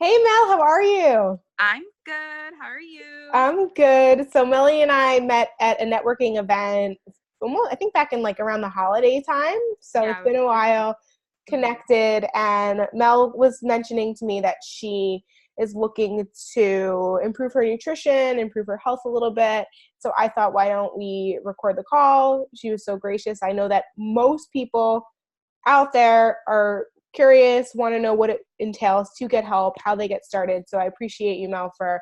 Hey Mel, how are you? I'm good. How are you? I'm good. So Melanie and I met at a networking event, almost, I think back in like around the holiday time. So it's Yeah, been a we were while, mhm. connected, and Mel was mentioning to me that she is looking to improve her nutrition, improve her health a little bit. So I thought, why don't we record the call? She was so gracious. I know that most people out there are curious, want to know what it entails to get help, how they get started. So I appreciate you, Mel, for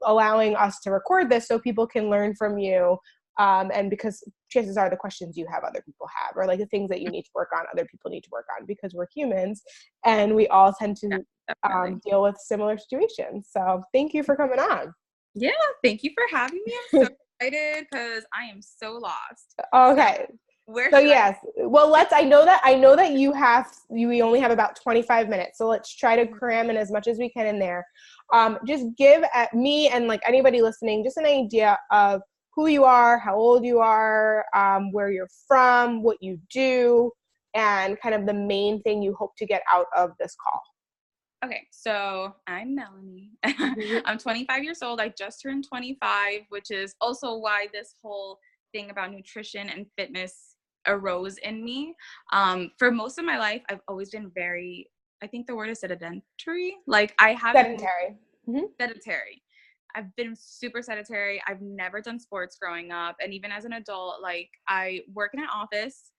allowing us to record this so people can learn from you. And because chances are the questions you have, other people have, or like the things that you need to work on, other people need to work on because we're humans and we all tend Yeah, to definitely. deal with similar situations. So thank you for coming on. Yeah, thank you for having me. I'm so excited because I am so lost. So Okay. where So should I yes, well, I know that we only have about 25 minutes. So let's try to Mhm. cram in as much as we can in there. Just give at me and like anybody listening just an idea of who you are, how old you are, where you're from, what you do, and kind of the main thing you hope to get out of this call. Okay, so I'm Melanie. Mhm. I'm 25 years old. I just turned 25, which is also why this whole thing about nutrition and fitness arose in me. For most of my life, I've always been very, I think the word is sedentary. Like I haven't moved. Sedentary. Hmm. Sedentary. I've been super sedentary. I've never done sports growing up. And even as an adult, like I work in an office,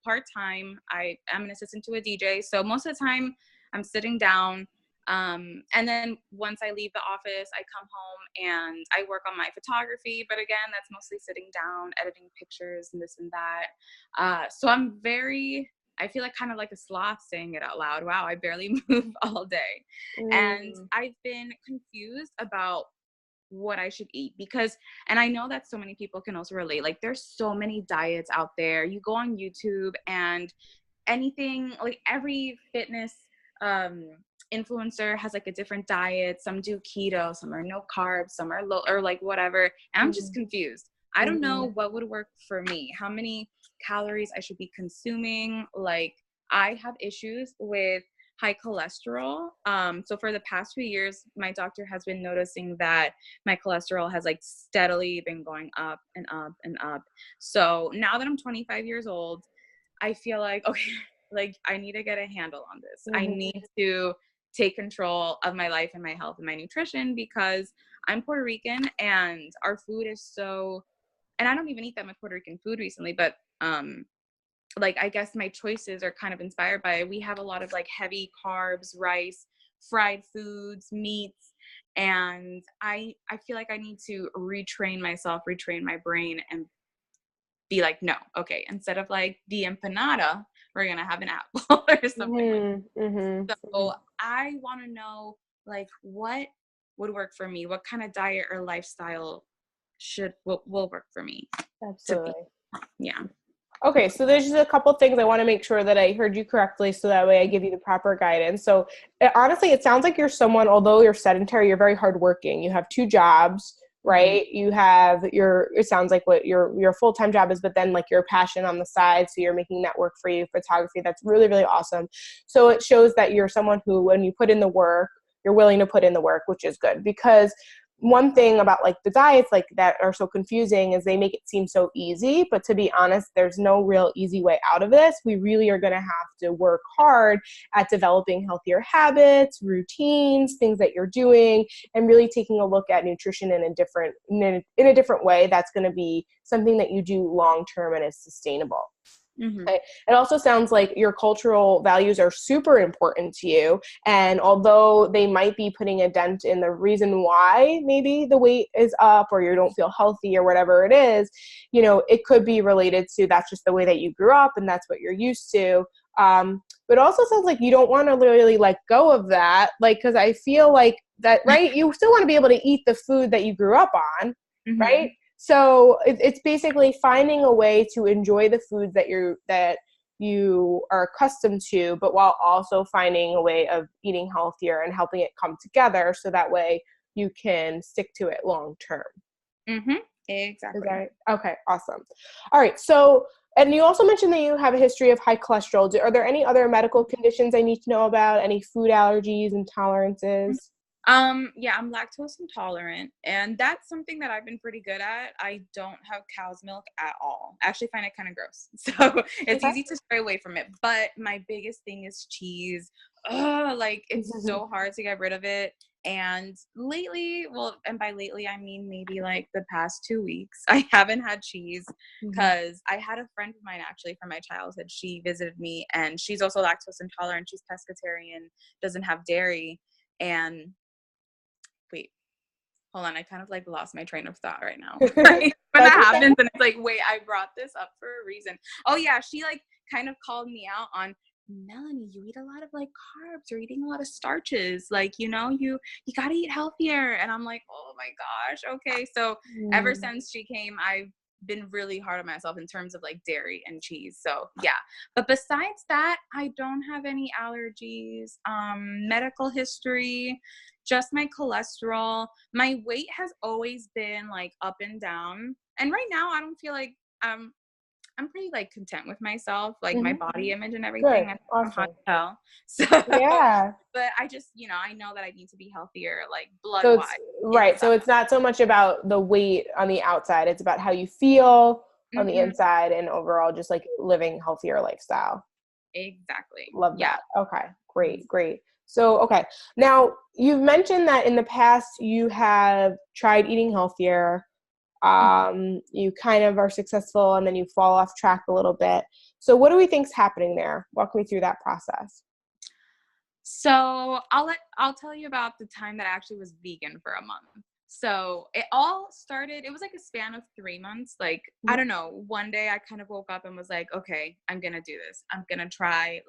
part-time. I am an assistant to a DJ. So most of the time I'm sitting down. And then once I leave the office, I come home and I work on my photography. But again, that's mostly sitting down, editing pictures and this and that. So I feel like kind of like a sloth saying it out loud. Wow, I barely move all day. And Mm. I've been confused about what I should eat because, and I know that so many people can also relate, like there's so many diets out there. You go on YouTube and anything, like every fitness um influencer has like a different diet. Some do keto, some are no carbs, some are low or like whatever. And I'm just Mhm. confused. I don't Mhm. know what would work for me, how many calories I should be consuming. Like I have issues with high cholesterol. So for the past few years, my doctor has been noticing that my cholesterol has like steadily been going up and up and up. So now that I'm 25 years old, I feel like, okay, like I need to get a handle on this. I Mhm. need to take control of my life and my health and my nutrition because I'm Puerto Rican and our food is so, and I don't even eat that much Puerto Rican food recently, but like I guess my choices are kind of inspired by it. We have a lot of like heavy carbs, rice, fried foods, meats, and I feel like I need to retrain myself, retrain my brain and be like, no, okay, instead of like the empanada, we're gonna have an apple or something like Mhm. Mhm. that. So I want to know like what would work for me, what kind of diet or lifestyle will work for me to be. Absolutely. Yeah. Okay, so there's just a couple things I want to make sure that I heard you correctly so that way I give you the proper guidance. So, honestly, it sounds like you're someone, although you're sedentary, you're very hardworking. You have two jobs, Hmm. right? You have it sounds like what your full-time job is, but then like your passion on the side, so you're making that work for you, photography. That's really, really awesome. So it shows that you're someone who, when you put in the work, you're willing to put in the work, which is good because one thing about like the diets like that are so confusing is they make it seem so easy, but to be honest, there's no real easy way out of this. We really are going to have to work hard at developing healthier habits, routines, things that you're doing, and really taking a look at nutrition in a different way that's going to be something that you do long term and is sustainable. Hmm. Okay. It also sounds like your cultural values are super important to you. And although they might be putting a dent in the reason why maybe the weight is up or you don't feel healthy or whatever it is, it could be related to that's just the way that you grew up and that's what you're used to. But it also sounds like you don't want to really let go of that. Like, because I feel like that, right? You still want to be able to eat the food that you grew up on, right? Hmm. So it's basically finding a way to enjoy the foods that you are accustomed to, but while also finding a way of eating healthier and helping it come together so that way you can stick to it long term. Hmm. Is Exactly. that okay? Awesome. All right. So And you also mentioned that you have a history of high cholesterol. Are there any other medical conditions I need to know about? Any food allergies, intolerances? Yeah, I'm lactose intolerant, and that's something that I've been pretty good at. I don't have cow's milk at all. I actually find it kind of gross. So it's Okay. easy to stray away from it. But my biggest thing is cheese. Ugh, like it's so hard to get rid of it. And lately, well, and by lately, I mean maybe like the past 2 weeks, I haven't had cheese because I had a friend of mine actually from my childhood. She visited me and she's also lactose intolerant. She's pescatarian, doesn't have dairy. And wait, hold on. I kind of like lost my train of thought right now. Like, when that happens and it's like, wait, I brought this up for a reason. Oh yeah, she like kind of called me out on, Melanie, you eat a lot of like carbs, you're eating a lot of starches. Like, you gotta eat healthier. And I'm like, oh my gosh, okay. So ever since she came, I've been really hard on myself in terms of like dairy and cheese. So yeah. But besides that, I don't have any allergies, medical history, just my cholesterol. My weight has always been like up and down. And right now I don't feel like I'm pretty like content with myself, like my body image and everything. Good. I'm hot Awesome. as hell. So Yeah. but I just, I know that I need to be healthier, like blood So wise. it's right. So it's not so much about the weight on the outside. It's about how you feel on the inside and overall just like living healthier lifestyle. Exactly. Love Yeah. that. Okay. Great. So, okay. Now, you've mentioned that in the past you have tried eating healthier. You kind of are successful and then you fall off track a little bit. So what do we think's happening there? Walk me through that process. So I'll tell you about the time that I actually was vegan for a month. So it all started, it was like a span of 3 months. Like, I don't know, one day I kind of woke up and was like, okay, I'm going to do this. I'm going to try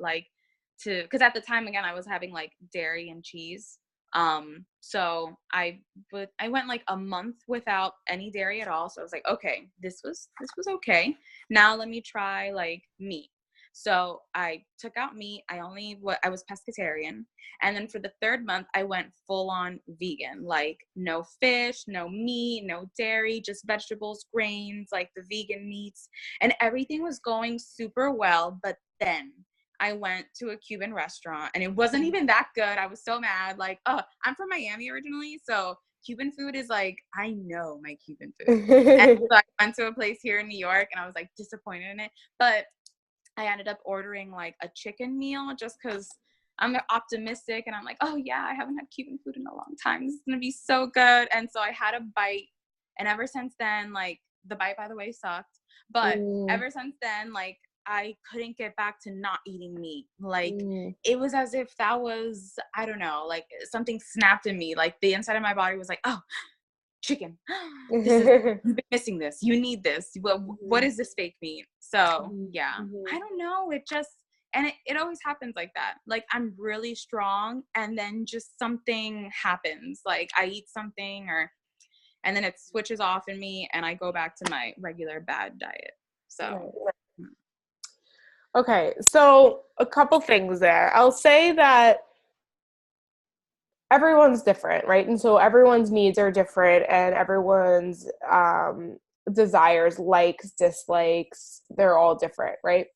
because at the time, again, I was having like dairy and cheese. So I went like a month without any dairy at all. So I was like, okay, this was okay. Now let me try like meat. So I took out meat. I was pescatarian. And then for the 3rd month, I went full on vegan, like no fish, no meat, no dairy, just vegetables, grains, like the vegan meats, and everything was going super well. But then I went to a Cuban restaurant and it wasn't even that good. I was so mad. Like, I'm from Miami originally. So Cuban food is like, I know my Cuban food. And so I went to a place here in New York and I was like disappointed in it. But I ended up ordering like a chicken meal just because I'm optimistic and I'm like, oh yeah, I haven't had Cuban food in a long time. This is going to be so good. And so I had a bite. And ever since then, like the bite, by the way, sucked. But ever since then, like I couldn't get back to not eating meat. Like it was as if that was, I don't know, like something snapped in me. Like the inside of my body was like, oh, chicken. You've been missing this. You need this. What is this fake meat? So yeah, I don't know. It just, and it always happens like that. Like I'm really strong and then just something happens. Like I eat something and then it switches off in me and I go back to my regular bad diet. So. Okay. So a couple things there. I'll say that everyone's different, right? And so everyone's needs are different and everyone's desires, likes, dislikes, they're all different, right?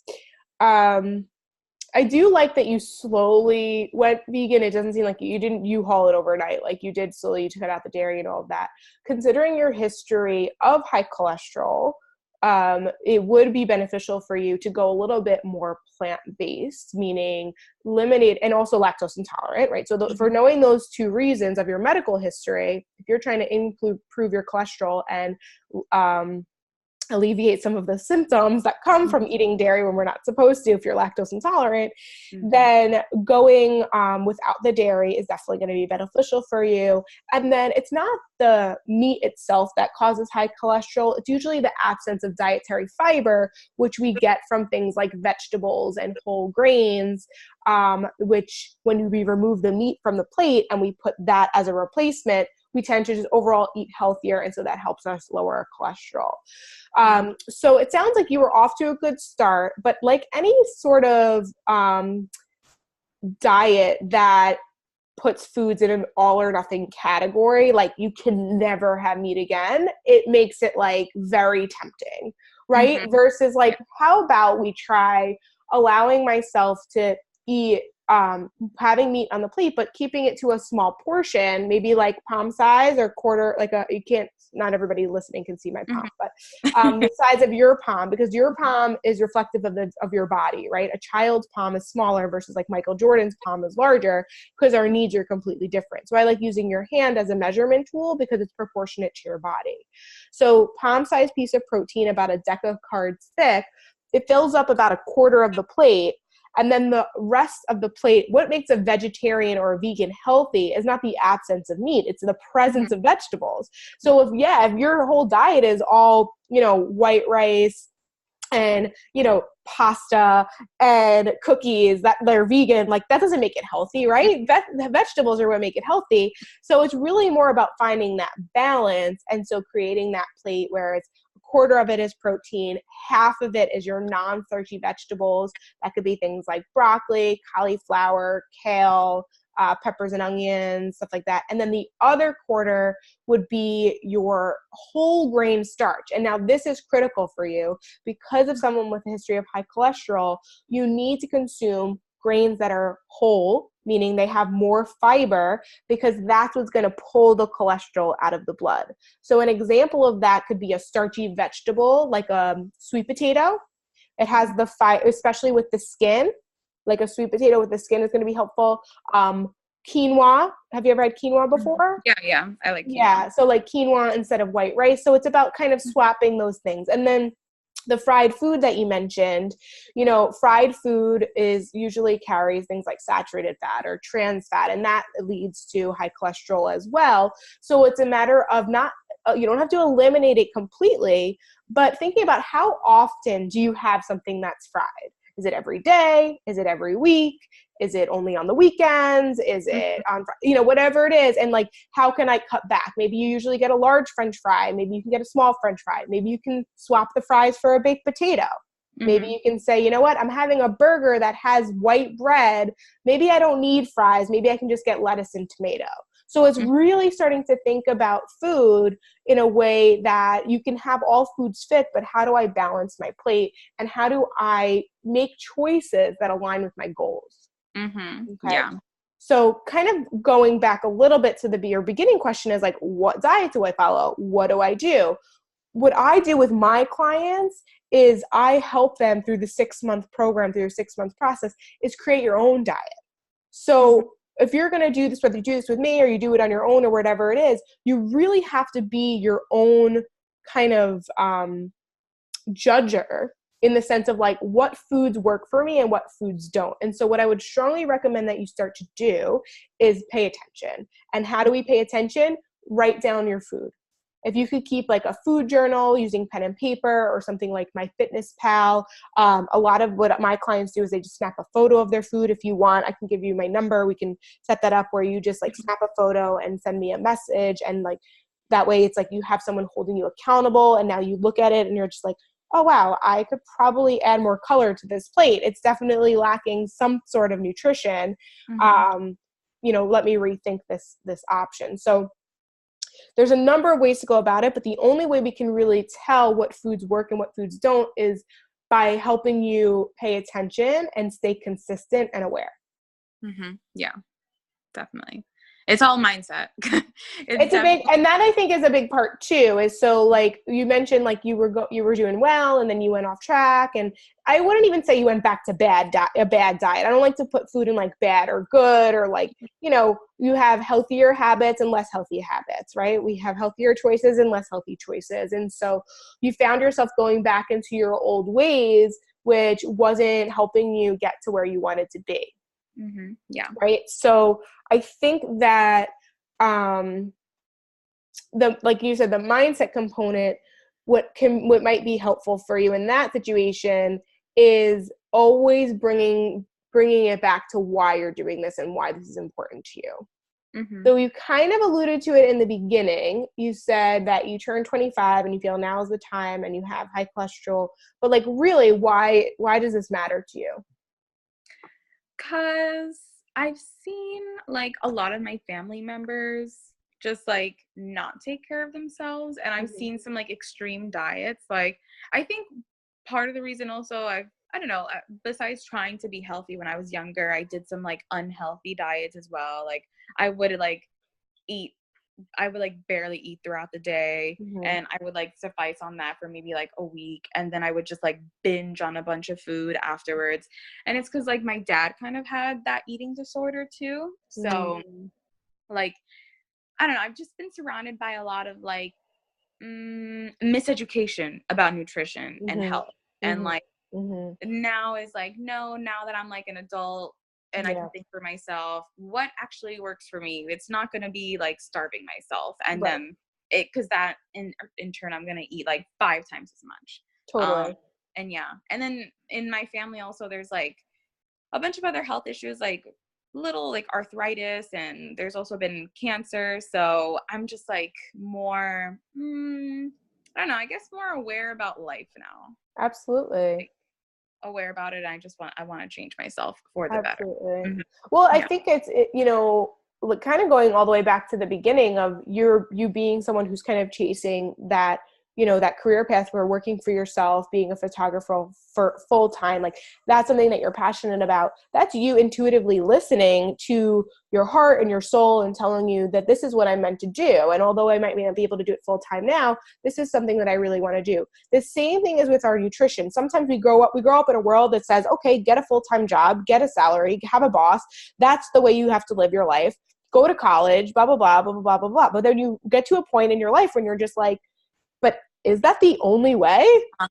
I do like that you slowly went vegan. It doesn't seem like you didn't haul it overnight. Like you did slowly to cut out the dairy and all of that. Considering your history of high cholesterol, it would be beneficial for you to go a little bit more plant-based, meaning limited and also lactose intolerant, right? So for knowing those 2 reasons of your medical history, if you're trying to improve your cholesterol and alleviate some of the symptoms that come from eating dairy when we're not supposed to, if you're lactose intolerant, then going without the dairy is definitely going to be beneficial for you. And then it's not the meat itself that causes high cholesterol. It's usually the absence of dietary fiber, which we get from things like vegetables and whole grains, which when we remove the meat from the plate and we put that as a replacement, we tend to just overall eat healthier. And so that helps us lower our cholesterol. So it sounds like you were off to a good start, but like any sort of diet that puts foods in an all or nothing category, like you can never have meat again, it makes it like very tempting, right? Versus like, how about we try allowing myself to eat, having meat on the plate, but keeping it to a small portion, maybe like palm size or quarter, like you can't, not everybody listening can see my palm, but the size of your palm, because your palm is reflective of your body, right? A child's palm is smaller versus like Michael Jordan's palm is larger because our needs are completely different. So I like using your hand as a measurement tool because it's proportionate to your body. So palm size piece of protein, about a deck of cards thick, it fills up about a quarter of the plate. And then the rest of the plate, what makes a vegetarian or a vegan healthy is not the absence of meat, it's the presence of vegetables. So if your whole diet is all, white rice and, pasta and cookies that they're vegan, like that doesn't make it healthy, right? The vegetables are what make it healthy. So it's really more about finding that balance. And so creating that plate where it's quarter of it is protein, half of it is your non-starchy vegetables. That could be things like broccoli, cauliflower, kale, peppers and onions, stuff like that. And then the other quarter would be your whole grain starch. And now this is critical for you because of someone with a history of high cholesterol. You need to consume grains that are whole, meaning they have more fiber, because that's what's going to pull the cholesterol out of the blood. So an example of that could be a starchy vegetable like a sweet potato. It has the fiber, especially with the skin. Like a sweet potato with the skin is going to be helpful. Quinoa. Have you ever had quinoa before? Yeah. I like quinoa. Yeah. So like quinoa instead of white rice. So it's about kind of swapping those things. And then the fried food that you mentioned, fried food usually carries things like saturated fat or trans fat, and that leads to high cholesterol as well. So it's a matter of you don't have to eliminate it completely, but thinking about how often do you have something that's fried? Is it every day? Is it every week? Is it only on the weekends? Is it on, whatever it is? And like, how can I cut back? Maybe you usually get a large French fry. Maybe you can get a small French fry. Maybe you can swap the fries for a baked potato. Maybe you can say, you know what? I'm having a burger that has white bread. Maybe I don't need fries. Maybe I can just get lettuce and tomato. So it's really starting to think about food in a way that you can have all foods fit, but how do I balance my plate? And how do I make choices that align with my goals? Okay. Yeah. So kind of going back a little bit to your beginning question is like, what diet do I follow? What do I do? What I do with my clients is I help them through the 6-month program, through your 6-month process, is create your own diet. So if you're going to do this, whether you do this with me or you do it on your own or whatever it is, you really have to be your own kind of judger, in the sense of like what foods work for me and what foods don't. And so what I would strongly recommend that you start to do is pay attention. And how do we pay attention? Write down your food. If you could keep like a food journal using pen and paper or something like MyFitnessPal. A lot of what my clients do is they just snap a photo of their food. If you want, I can give you my number. We can set that up where you just like snap a photo and send me a message. And like that way it's like you have someone holding you accountable, and now you look at it and you're just like, oh, wow, I could probably add more color to this plate. It's definitely lacking some sort of nutrition. Let me rethink this option. So there's a number of ways to go about it, but the only way we can really tell what foods work and what foods don't is by helping you pay attention and stay consistent and aware. Yeah, definitely. It's all mindset. It's a big, and that I think is a big part too, is so like you mentioned, like you were doing well and then you went off track, and I wouldn't even say you went back to a bad diet. I don't like to put food in like bad or good, or like, you have healthier habits and less healthy habits, right? We have healthier choices and less healthy choices. And so you found yourself going back into your old ways, which wasn't helping you get to where you wanted to be. Yeah. Right. So I think that like you said, the mindset component, what might be helpful for you in that situation is always bringing it back to why you're doing this and why this is important to you. So you kind of alluded to it in the beginning. You said that you turned 25 and you feel now is the time and you have high cholesterol, but like really, why does this matter to you? Because I've seen like a lot of my family members just like not take care of themselves. And I've seen some like extreme diets. Like I think part of the reason also I don't know, besides trying to be healthy when I was younger, I did some like unhealthy diets as well. Like I would like eat I would like barely eat throughout the day, and I would like suffice on that for maybe like a week, and then I would just like binge on a bunch of food afterwards. And it's because like my dad kind of had that eating disorder too. So like I don't know, I've just been surrounded by a lot of like miseducation about nutrition and health. And like now is like, no, now that I'm like an adult and I can think for myself, what actually works for me? It's not going to be like starving myself. And then because that in turn, I'm going to eat like 5 times as much. Totally. And yeah. And then in my family also, there's like a bunch of other health issues, like little like arthritis, and there's also been cancer. So I'm just like more, I don't know, I guess more aware about life now. Absolutely. Like, aware about it. I want to change myself for the better. Well, I think it's, you know, kind of going all the way back to the beginning of you being someone who's kind of chasing that, you know, that career path where working for yourself, being a photographer for full time, like that's something that you're passionate about. That's you intuitively listening to your heart and your soul and telling you that this is what I'm meant to do. And although I might not be able to do it full time now, this is something that I really want to do. The same thing is with our nutrition. Sometimes we grow up in a world that says, okay, get a full-time job, get a salary, have a boss. That's the way you have to live your life. Go to college, blah, blah, blah, blah, blah, blah, blah. But then you get to a point in your life when you're just like, but is that the only way?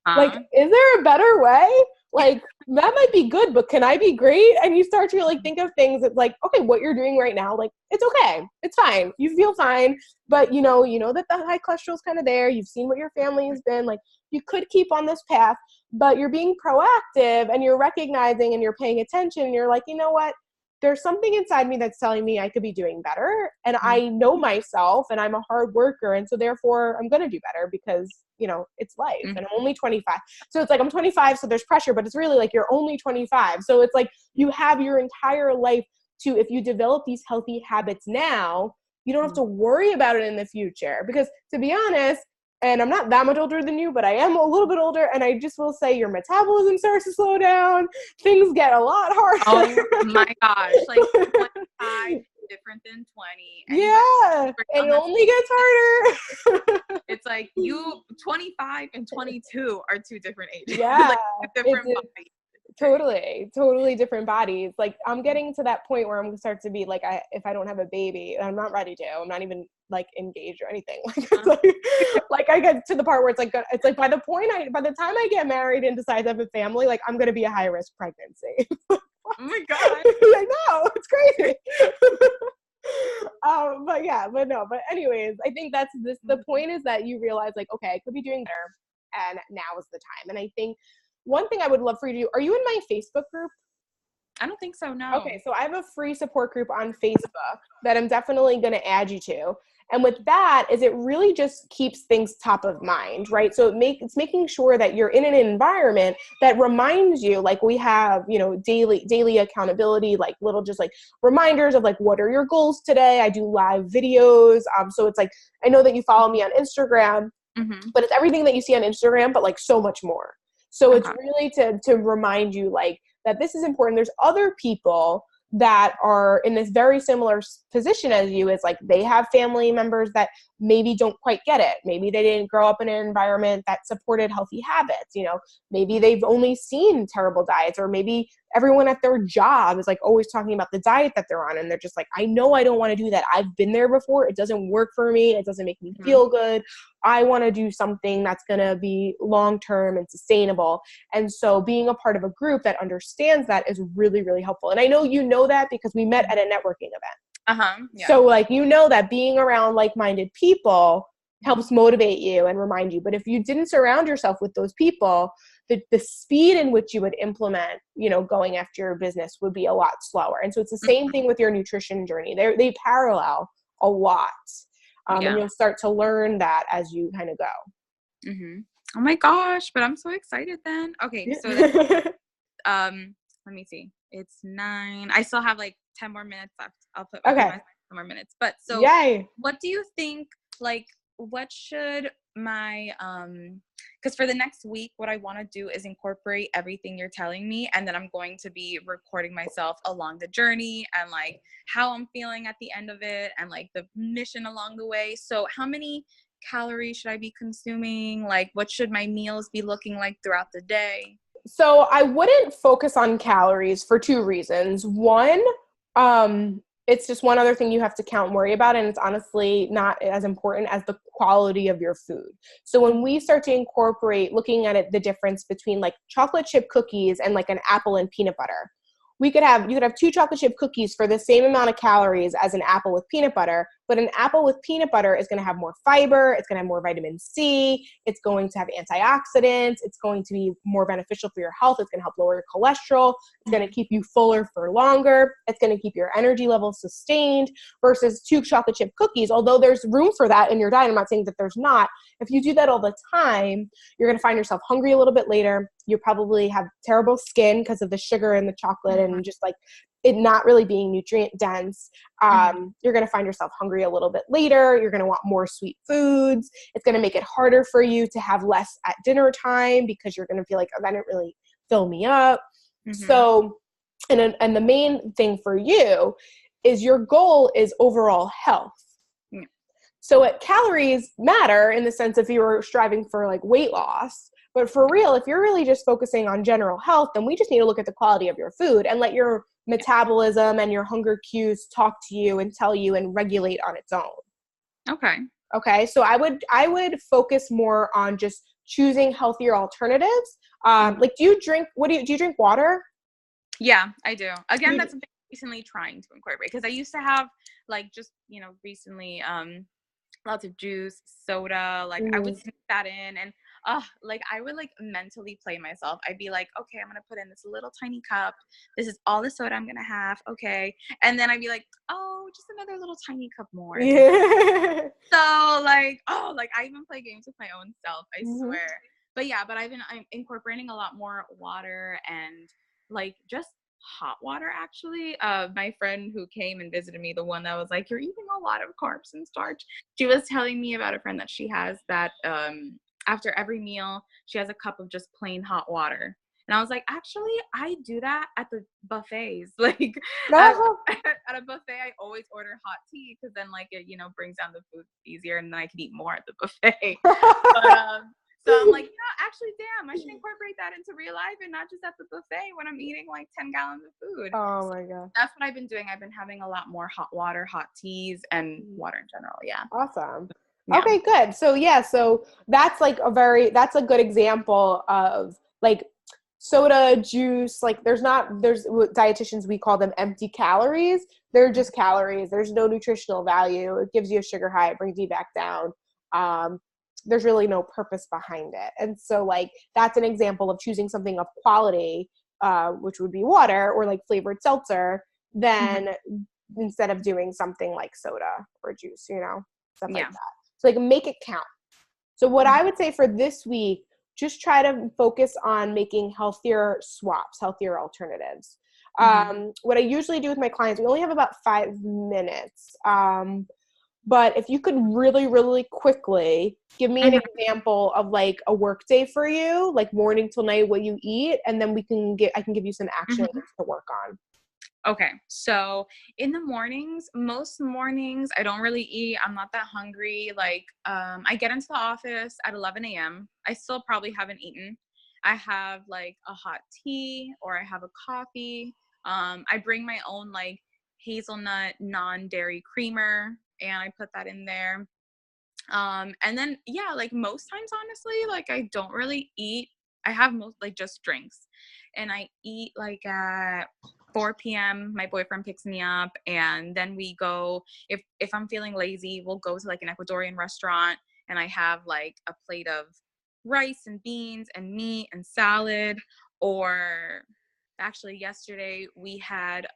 Like, is there a better way? Like, that might be good, but can I be great? And you start to like think of things that's like, okay, what you're doing right now, like, it's okay. It's fine. You feel fine. But you know that the high cholesterol is kind of there. You've seen what your family has been. Like, you could keep on this path, but you're being proactive and you're recognizing and you're paying attention. And you're like, you know what? There's something inside me that's telling me I could be doing better. And I know myself and I'm a hard worker. And so therefore I'm going to do better because, you know, it's life and I'm only 25. So it's like, I'm 25. So there's pressure, but it's really like, you're only 25. So it's like, you have your entire life to, if you develop these healthy habits now, you don't have to worry about it in the future. Because to be honest, and I'm not that much older than you, but I am a little bit older. And I just will say your metabolism starts to slow down. Things get a lot harder. Oh my gosh. Like 25 is different than 20. Yeah. And it only gets harder. It's like 25 and 22 are 2 different ages. Yeah. Like different bodies. Totally different bodies. Like I'm getting to that point where I'm gonna start to be like, if I don't have a baby, I'm not ready to. I'm not even like engaged or anything. Like I get to the part where it's like by the time I get married and decide to have a family, like I'm gonna be a high risk pregnancy. Oh my god! I know, it's crazy. But anyways, I think that's this. The point is that you realize like, okay, I could be doing better, and now is the time. And I think one thing I would love for you to do, are you in my Facebook group? I don't think so, no. Okay, so I have a free support group on Facebook that I'm definitely going to add you to. And with that is it really just keeps things top of mind, right? So it's making sure that you're in an environment that reminds you, like we have, you know, daily accountability, like little just like reminders of like, what are your goals today? I do live videos. So it's like, I know that you follow me on Instagram, but it's everything that you see on Instagram, but like so much more. So it's really to remind you like that this is important. There's other people that are in this very similar position as you. Is like they have family members that maybe don't quite get it. Maybe they didn't grow up in an environment that supported healthy habits. You know, maybe they've only seen terrible diets, or maybe everyone at their job is like always talking about the diet that they're on. And they're just like, I know I don't want to do that. I've been there before. It doesn't work for me. It doesn't make me feel good. I want to do something that's going to be long-term and sustainable. And so being a part of a group that understands that is really, really helpful. And I know you know that because we met at a networking event. Yeah. So like, you know that being around like-minded people helps motivate you and remind you. But if you didn't surround yourself with those people, the speed in which you would implement, you know, going after your business would be a lot slower. And so it's the same thing with your nutrition journey. They parallel a lot. And you'll start to learn that as you kind of go. Oh my gosh, but I'm so excited then. Okay, so then, let me see. It's 9. I still have like 10 more minutes left. I'll put my more minutes. But so Yay. what do you think, like, what should my, because for the next week, what I want to do is incorporate everything you're telling me. And then I'm going to be recording myself along the journey and like how I'm feeling at the end of it and like the mission along the way. So how many calories should I be consuming? Like, what should my meals be looking like throughout the day? So I wouldn't focus on calories for two reasons. One, it's just one other thing you have to count and worry about, and it's honestly not as important as the quality of your food. So when we start to incorporate looking at it, the difference between like chocolate chip cookies and like an apple and peanut butter, you could have two chocolate chip cookies for the same amount of calories as an apple with peanut butter, but an apple with peanut butter is going to have more fiber, it's going to have more vitamin C, it's going to have antioxidants, it's going to be more beneficial for your health, it's going to help lower your cholesterol, it's going to keep you fuller for longer, it's going to keep your energy levels sustained, versus two chocolate chip cookies. Although there's room for that in your diet, I'm not saying that there's not. If you do that all the time, you're going to find yourself hungry a little bit later. You probably have terrible skin because of the sugar in the chocolate and just like it not really being nutrient dense. You're going to find yourself hungry a little bit later. You're going to want more sweet foods. It's going to make it harder for you to have less at dinner time because you're going to feel like, oh, that didn't really fill me up. So, and the main thing for you is your goal is overall health. So calories matter in the sense if you were striving for like weight loss, but for real, if you're really just focusing on general health, then we just need to look at the quality of your food and let your metabolism and your hunger cues talk to you and tell you and regulate on its own. Okay. So I would focus more on just choosing healthier alternatives. Like, do you drink water? Yeah, I do. Again, that's something I'm recently trying to incorporate because I used to have like just, recently, lots of juice, soda, like I would sneak that in and like I would like mentally play myself. I'd be like, okay, I'm gonna put in this little tiny cup. This is all the soda I'm gonna have. Okay. And then I'd be like, oh, just another little tiny cup more. Yeah. So like, I even play games with my own self, I swear. But yeah, I'm incorporating a lot more water and like just hot water actually. My friend who came and visited me, the one that was like, you're eating a lot of carbs and starch, she was telling me about a friend that she has that after every meal she has a cup of just plain hot water. And I was like, actually I do that at the buffets. Like at a buffet I always order hot tea because then like it brings down the food easier and then I can eat more at the buffet. But so I'm like, actually, damn, I should incorporate that into real life and not just at the buffet when I'm eating like 10 gallons of food. Oh my God. That's what I've been doing. I've been having a lot more hot water, hot teas, and water in general. Yeah. Awesome. Yeah. Okay, good. So yeah, so that's like that's a good example of like soda, juice, like there's dietitians, we call them empty calories. They're just calories. There's no nutritional value. It gives you a sugar high, it brings you back down. There's really no purpose behind it. And so like, that's an example of choosing something of quality, which would be water or like flavored seltzer, then instead of doing something like soda or juice, stuff like that. So like make it count. So what I would say for this week, just try to focus on making healthier swaps, healthier alternatives. What I usually do with my clients, we only have about 5 minutes. But if you could really, really quickly give me an example of like a work day for you, like morning till night, what you eat, and then I can give you some action to work on. Okay. So in the mornings, most mornings, I don't really eat. I'm not that hungry. Like, I get into the office at 11 a.m. I still probably haven't eaten. I have like a hot tea or I have a coffee. I bring my own like hazelnut non-dairy creamer and I put that in there. And then, yeah, like most times, honestly, like I don't really eat. I have most like just drinks and I eat like at 4 p.m. My boyfriend picks me up and then we go, if I'm feeling lazy, we'll go to like an Ecuadorian restaurant and I have like a plate of rice and beans and meat and salad. Or actually yesterday we had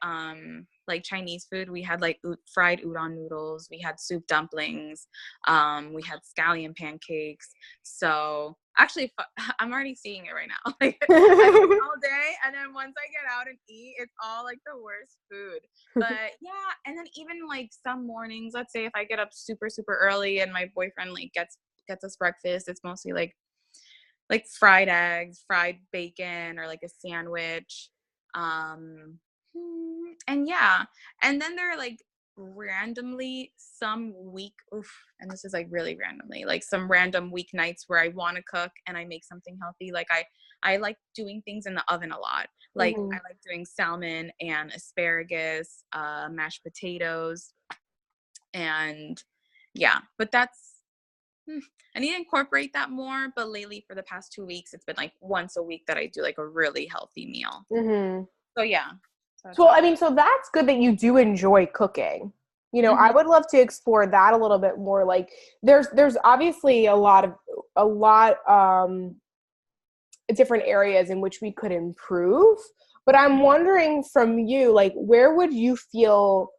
like Chinese food, we had like fried udon noodles, we had soup dumplings, we had scallion pancakes. So actually, I'm already seeing it right now. Like I eat all day, and then once I get out and eat, it's all like the worst food. But yeah, and then even like some mornings, let's say if I get up super super early and my boyfriend like gets us breakfast, it's mostly like fried eggs, fried bacon, or like a sandwich. And yeah, and then there are like randomly some week, and this is like really randomly, like some random weeknights where I want to cook and I make something healthy. Like I like doing things in the oven a lot. Like I like doing salmon and asparagus, mashed potatoes, and yeah, but that's, I need to incorporate that more, but lately for the past 2 weeks, it's been like once a week that I do like a really healthy meal. So yeah. So, I mean, so that's good that you do enjoy cooking. You know, I would love to explore that a little bit more. Like there's obviously a lot different areas in which we could improve, but I'm wondering from you, like, where do you feel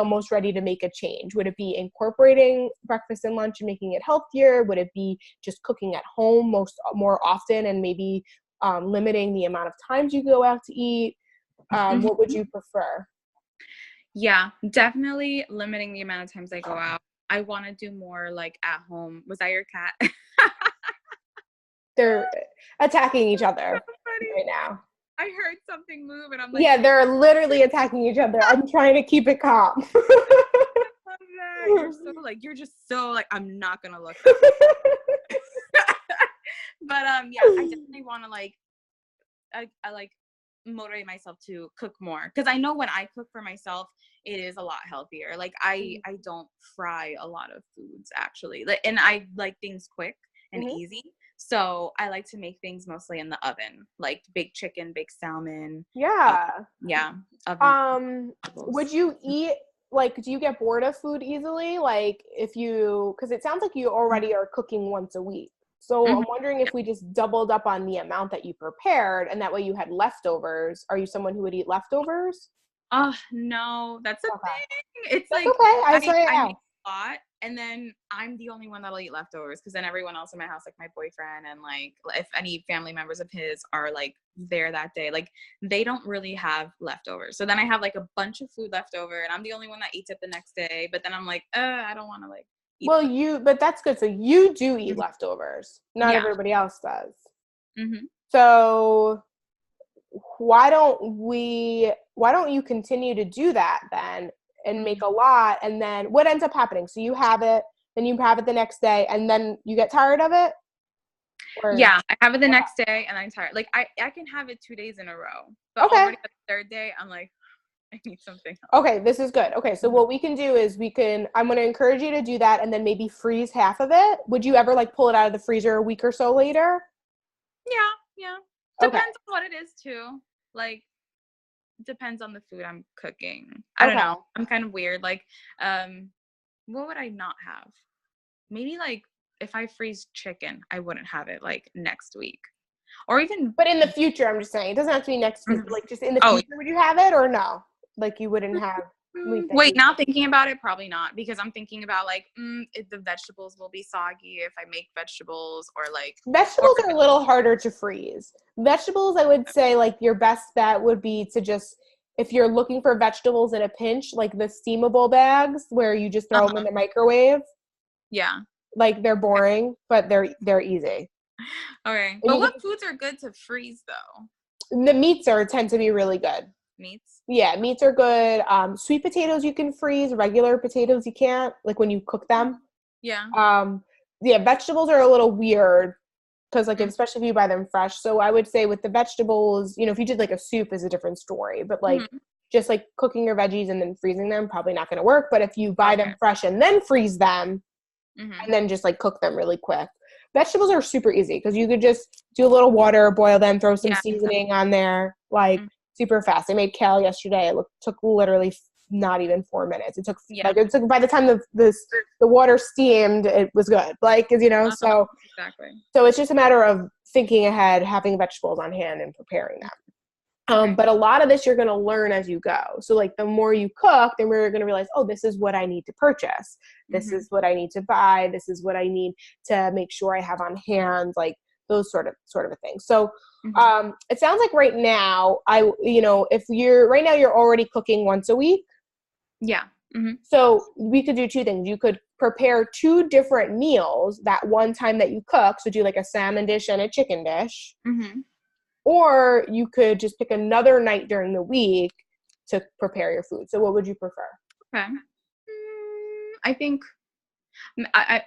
most ready to make a change? Would it be incorporating breakfast and lunch and making it healthier? Would it be just cooking at home more often and maybe limiting the amount of times you go out to eat? What would you prefer? Yeah, definitely limiting the amount of times I go out. I want to do more like at home. Was that your cat? They're attacking each other right now. I heard something move and I'm like, yeah, they're literally attacking each other. I'm trying to keep it calm. You're just so like, I'm not gonna look that way. But yeah, I definitely want to like, I like motivate myself to cook more, because I know when I cook for myself, it is a lot healthier. Like I don't fry a lot of foods actually, and I like things quick and easy. So I like to make things mostly in the oven, like baked chicken, baked salmon. Yeah. Oven. Would you eat, like, do you get bored of food easily? Like because it sounds like you already are cooking once a week. So I'm wondering if we just doubled up on the amount that you prepared and that way you had leftovers. Are you someone who would eat leftovers? No, that's a thing. It's that's like, okay. I make a lot, and then I'm the only one that'll eat leftovers, because then everyone else in my house, like my boyfriend and like if any family members of his are like there that day, like they don't really have leftovers. So then I have like a bunch of food left over, and I'm the only one that eats it the next day. But then I'm like, I don't want to like eat. Well, but that's good. So you do eat leftovers. Not everybody else does. So why don't you continue to do that then and make a lot, and then what ends up happening? So you have it, then you have it the next day, and then you get tired of it? Yeah, I have it the next day and I'm tired. Like I can have it 2 days in a row, but already the third day I'm like, I need something else. Okay, this is good. Okay, so what we can do is I'm going to encourage you to do that and then maybe freeze half of it. Would you ever like pull it out of the freezer a week or so later? Yeah. Depends on what it is too. Like, depends on the food I'm cooking. I don't know. I'm kind of weird. Like, what would I not have? Maybe like if I freeze chicken, I wouldn't have it like next week. Or even. But in the future, I'm just saying, it doesn't have to be next week. Like just in the future, would you have it or no? Like you wouldn't have. Wait, now thinking about it, probably not, because I'm thinking about like if the vegetables will be soggy if I make vegetables, or like vegetables are a little harder to freeze. Vegetables, I would say like your best bet would be to just, if you're looking for vegetables in a pinch, like the steamable bags where you just throw them in the microwave. Yeah. Like they're boring, but they're easy. Okay. But what foods are good to freeze though? The meats tend to be really good. Meats? Yeah, meats are good. Sweet potatoes you can freeze. Regular potatoes you can't, like when you cook them. Yeah. Vegetables are a little weird because like especially if you buy them fresh. So I would say with the vegetables, if you did like a soup is a different story, but like just like cooking your veggies and then freezing them, probably not going to work. But if you buy them fresh and then freeze them and then just like cook them really quick. Vegetables are super easy because you could just do a little water, boil them, throw some seasoning on there, like super fast. I made kale yesterday. It took literally not even 4 minutes. It took by the time the water steamed, it was good. Like, cause so exactly. So it's just a matter of thinking ahead, having vegetables on hand, and preparing them. But a lot of this you're going to learn as you go. So like the more you cook, the more you're going to realize, oh, this is what I need to purchase. This is what I need to buy. This is what I need to make sure I have on hand, like those sort of a thing. So it sounds like right now, if right now you're already cooking once a week. Yeah. So we could do two things. You could prepare 2 different meals that one time that you cook. So do like a salmon dish and a chicken dish. Or you could just pick another night during the week to prepare your food. So what would you prefer? Okay. I think, I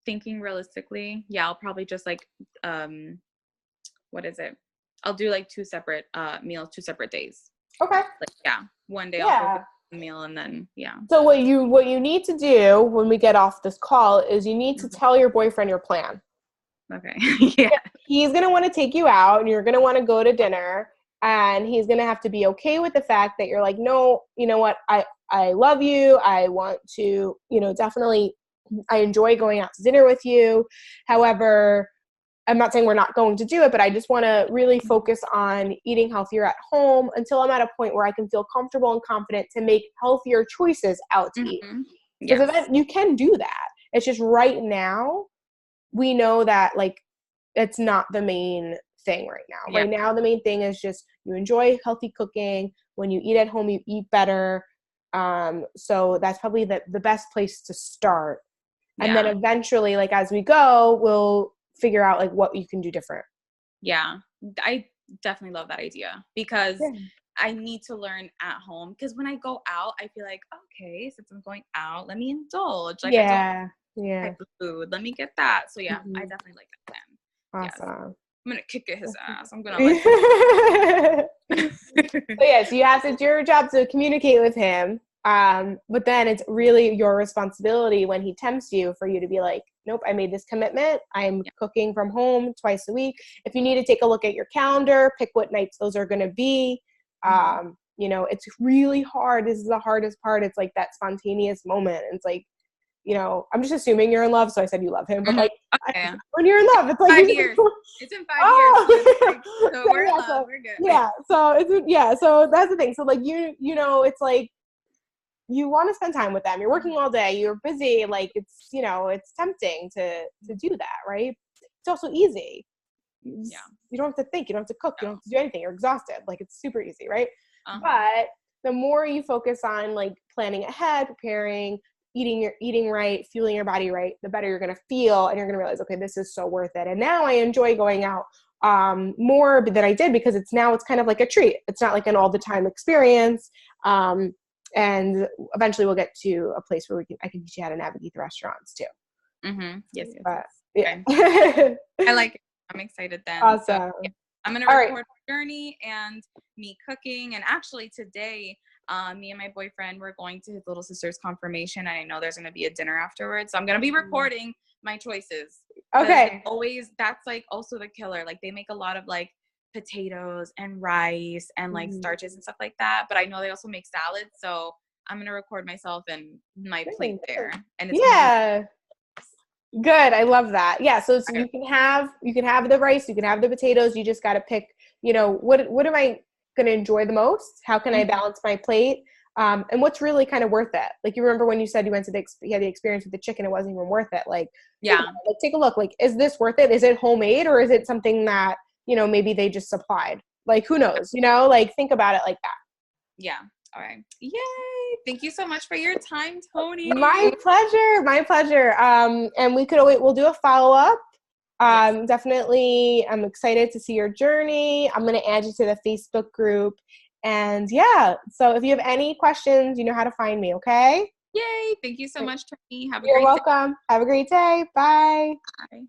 thinking realistically, yeah, I'll probably just like, what is it? I'll do like 2 separate meals, 2 separate days. Okay. Like, yeah. One day I'll cook a meal and then, yeah. So what you need to do when we get off this call is you need to tell your boyfriend your plan. Okay. Yeah. He's going to want to take you out and you're going to want to go to dinner, and he's going to have to be okay with the fact that you're like, no, you know what? I love you. I want to, definitely, I enjoy going out to dinner with you. However, I'm not saying we're not going to do it, but I just want to really focus on eating healthier at home until I'm at a point where I can feel comfortable and confident to make healthier choices out to eat. Because you can do that. It's just right now, we know that like it's not the main thing right now. Yeah. Right now, the main thing is just you enjoy healthy cooking. When you eat at home, you eat better. So that's probably the best place to start. And then eventually, like as we go, we'll figure out like what you can do different. Yeah, I definitely love that idea because I need to learn at home. Because when I go out, I feel like, okay, since I'm going out, let me indulge. Like I don't type of food. Let me get that. So yeah, I definitely like that plan. Awesome. Yes. I'm gonna kick his ass. I'm gonna like. So yes, you have to. It's your job to communicate with him. But then it's really your responsibility when he tempts you for you to be like, nope, I made this commitment. I'm cooking from home twice a week. If you need to take a look at your calendar, pick what nights those are going to be. It's really hard. This is the hardest part. It's like that spontaneous moment. It's like, I'm just assuming you're in love. So I said you love him, but like when you're in love, it's like 5 years. It's in 5 years. So we're in love. We're good. Yeah. So that's the thing. So like, it's like, you want to spend time with them. You're working all day. You're busy. Like it's, it's tempting to do that. Right. It's also easy. You don't have to think. You don't have to cook. You don't have to do anything. You're exhausted. Like it's super easy. Right. But the more you focus on like planning ahead, preparing, eating right, fueling your body right, the better you're going to feel. And you're going to realize, okay, this is so worth it. And now I enjoy going out more than I did because it's kind of like a treat. It's not like an all the time experience. And eventually we'll get to a place where I can teach you how to navigate the restaurants too. Yes. But, okay. I like it. I'm excited then. Awesome. So, I'm going to record my journey and me cooking. And actually today, me and my boyfriend, we're going to his little sister's confirmation. And I know there's going to be a dinner afterwards. So I'm going to be recording my choices. Okay. That's like also the killer. Like they make a lot of like potatoes and rice and like starches and stuff like that. But I know they also make salads. So I'm going to record myself and my plate there. And it's good. I love that. Yeah. So you can have the rice, you can have the potatoes. You just got to pick, what am I going to enjoy the most? How can I balance my plate? And what's really kind of worth it? Like you remember when you said you went to you had the experience with the chicken, it wasn't even worth it. Like, take a look, like, is this worth it? Is it homemade or is it something that, maybe they just supplied? Like, who knows, like think about it like that. Yeah. All right. Yay. Thank you so much for your time, Toni. My pleasure. And we'll do a follow-up. Definitely. I'm excited to see your journey. I'm going to add you to the Facebook group. And so if you have any questions, you know how to find me. Okay. Yay. Thank you so much, Toni. You're welcome. Have a great day. Bye. Bye.